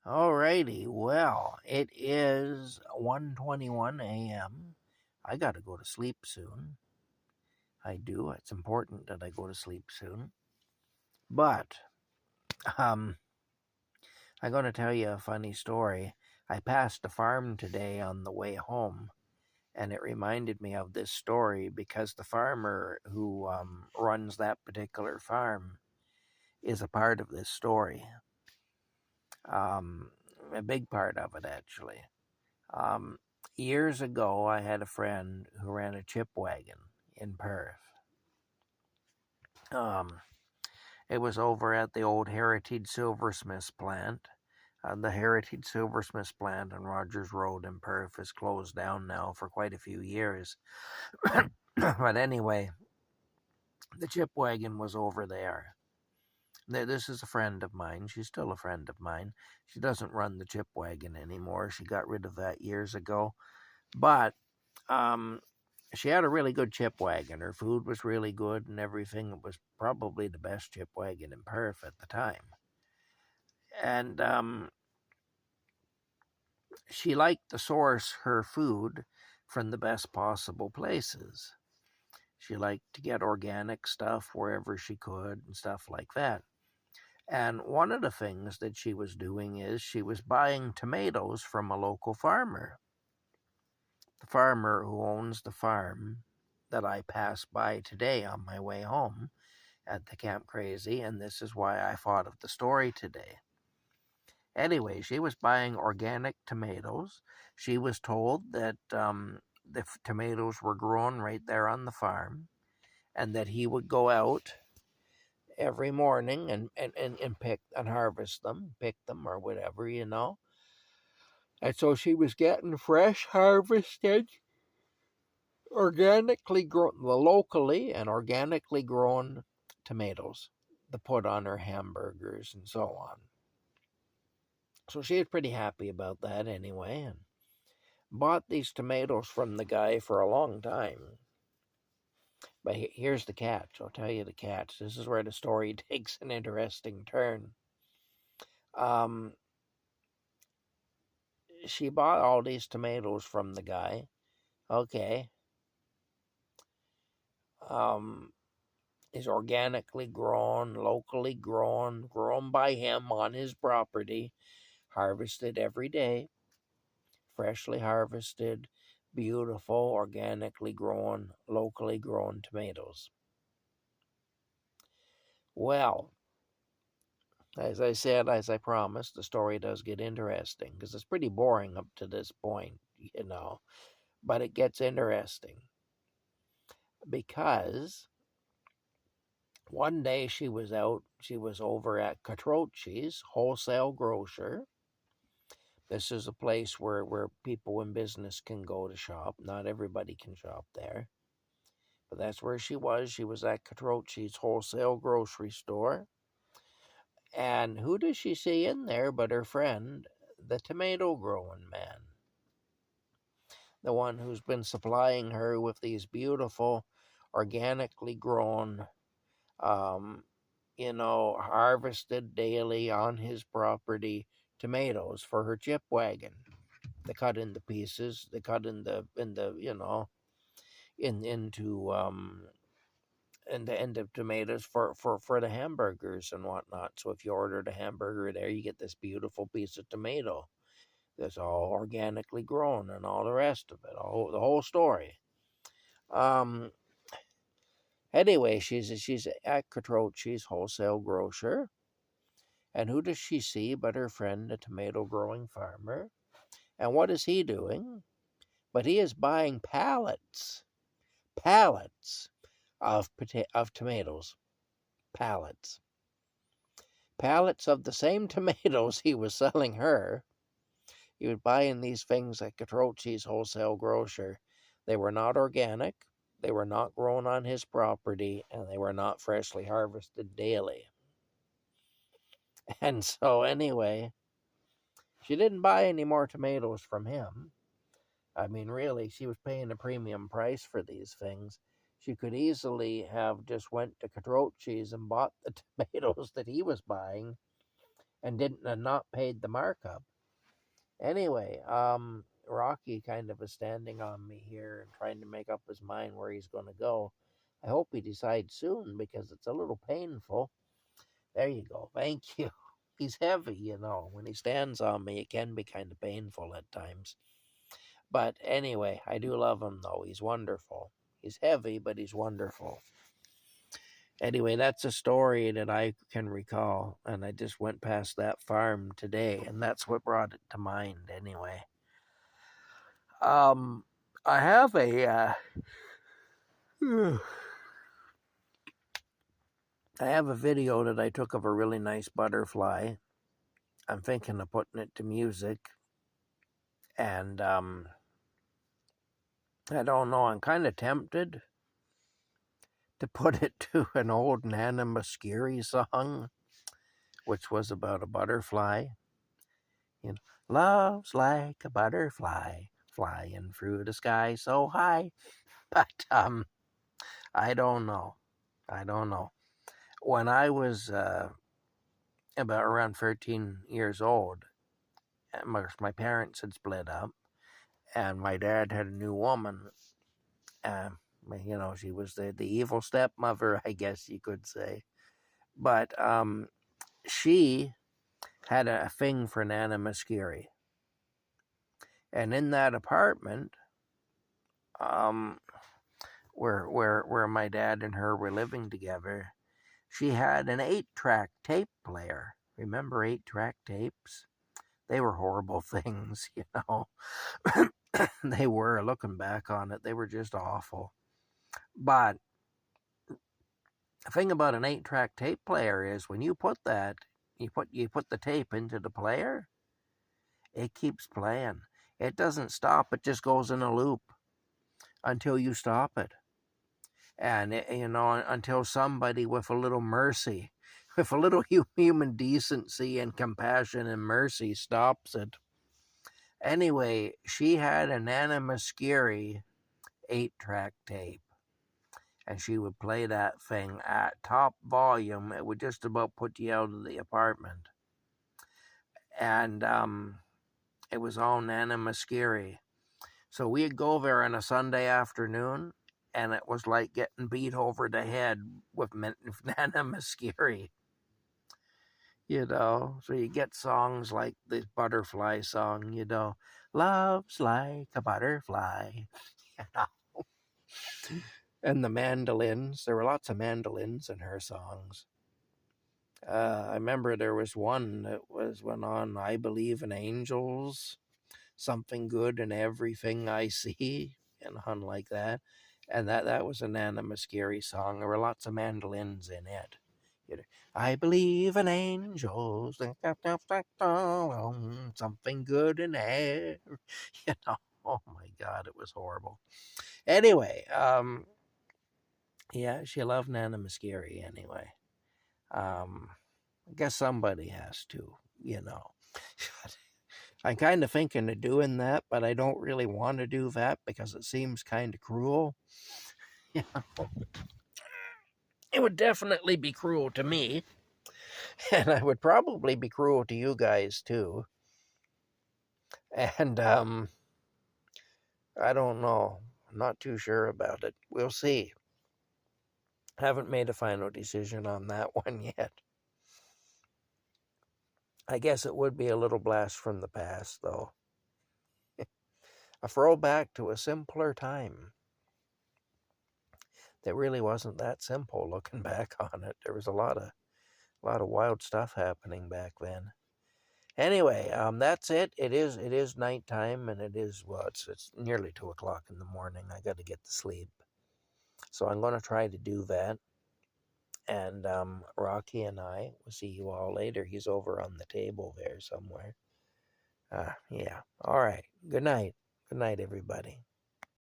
Alrighty, well, it is 1:21 a.m. I gotta go to sleep soon. I do. It's important that I go to sleep soon. But, um, I'm gonna tell you a funny story. I passed a farm today on the way home, and it reminded me of this story because the farmer who runs that particular farm is a part of this story. A big part of it, actually. Um, Years ago, I had a friend who ran a chip wagon in Perth. Um, it was over at the old Heritage Silversmiths plant. The Heritage Silversmiths plant on Rogers Road in Perth is closed down now for quite a few years. But anyway, the chip wagon was over there. This is a friend of mine. She's still a friend of mine. She doesn't run the chip wagon anymore. She got rid of that years ago. But she had a really good chip wagon. Her food was really good and everything. It was probably the best chip wagon in Perth at the time. And she liked to source her food from the best possible places. She liked to get organic stuff wherever she could and stuff like that. And one of the things that she was doing is she was buying tomatoes from a local farmer. The farmer who owns the farm that I passed by today on my way home at the Camp Crazy, and this is why I thought of the story today. Anyway, she was buying organic tomatoes. She was told that the tomatoes were grown right there on the farm, and that he would go out every morning and pick and harvest them, pick them or whatever, you know. And so she was getting fresh harvested, organically grown, locally and organically grown tomatoes to put on her hamburgers and so on. So she was pretty happy about that anyway, and bought these tomatoes from the guy for a long time. But here's the catch. I'll tell you the catch. This is where the story takes an interesting turn. She bought all these tomatoes from the guy. Okay. Is organically grown, locally grown by him on his property, harvested every day, freshly harvested, beautiful, organically grown, locally grown tomatoes. Well, as I said, as I promised, the story does get interesting because it's pretty boring up to this point, you know, but it gets interesting because one day she was over at Catrocci's wholesale grocer. This is a place where people in business can go to shop. Not everybody can shop there. But that's where she was. She was at Catrocci's wholesale grocery store. And who does she see in there but her friend, the tomato growing man? The one who's been supplying her with these beautiful, organically grown, harvested daily on his property tomatoes for her chip wagon. They cut into pieces. They cut into tomatoes for the hamburgers and whatnot. So if you ordered a hamburger there, you get this beautiful piece of tomato that's all organically grown and all the rest of it, the whole story. Anyway, she's at Catrocci's wholesale grocer. And who does she see but her friend, the tomato growing farmer? And what is he doing? But he is buying pallets of tomatoes, pallets of the same tomatoes he was selling her. He was buying these things at Catrocci's wholesale grocer. They were not organic, they were not grown on his property, and they were not freshly harvested daily. And so anyway, she didn't buy any more tomatoes from him. I mean, really, she was paying a premium price for these things. She could easily have just went to Catrocci's and bought the tomatoes that he was buying and not paid the markup. Anyway, Rocky kind of is standing on me here and trying to make up his mind where he's going to go. I hope he decides soon because it's a little painful. There you go. Thank you. He's heavy, you know. When he stands on me, it can be kind of painful at times. But anyway, I do love him, though. He's wonderful. He's heavy, but he's wonderful. Anyway, that's a story that I can recall, and I just went past that farm today, and that's what brought it to mind anyway. I have a I have a video that I took of a really nice butterfly. I'm thinking of putting it to music, and I don't know, I'm kind of tempted to put it to an old Nana Muscuri song, which was about a butterfly. You know, love's like a butterfly flying through the sky so high. But I don't know. When I was about around 13 years old, my parents had split up, and my dad had a new woman. You know, she was the evil stepmother, I guess you could say. But she had a thing for Nana Muscuri. And in that apartment, where my dad and her were living together, she had an 8-track tape player. Remember 8-track tapes? They were horrible things, you know. They were, looking back on it, they were just awful. But the thing about an 8-track tape player is when you put that, you put the tape into the player, it keeps playing. It doesn't stop. It just goes in a loop until you stop it. And, you know, until somebody with a little mercy, with a little human decency and compassion and mercy stops it. Anyway, she had a Nana Muscuri 8-track tape. And she would play that thing at top volume. It would just about put you out of the apartment. And it was all Nana Muscuri. So we'd go there on a Sunday afternoon, and it was like getting beat over the head with Nana Muscuri. You know, so you get songs like the butterfly song, you know, love's like a butterfly, you know. And the mandolins, there were lots of mandolins in her songs. I remember there was one that went on, I believe in angels, something good in everything I see, and on like that. And that was a Nana Muscuri song. There were lots of mandolins in it. You know, I believe in angels, something good in air. You know, oh my God, it was horrible. Anyway, yeah, she loved Nana Muscuri anyway. I guess somebody has to, you know. I'm kind of thinking of doing that, but I don't really want to do that because it seems kind of cruel. You know? It would definitely be cruel to me, and I would probably be cruel to you guys too. And I don't know. I'm not too sure about it. We'll see. Haven't made a final decision on that one yet. I guess it would be a little blast from the past, though. A throwback to a simpler time. That really wasn't that simple looking back on it. There was a lot of wild stuff happening back then. Anyway, that's it. It is nighttime, and it's nearly 2:00 in the morning. I got to get to sleep, so I'm going to try to do that. And Rocky and I will see you all later. He's over on the table there somewhere. Yeah. All right. Good night. Good night, everybody.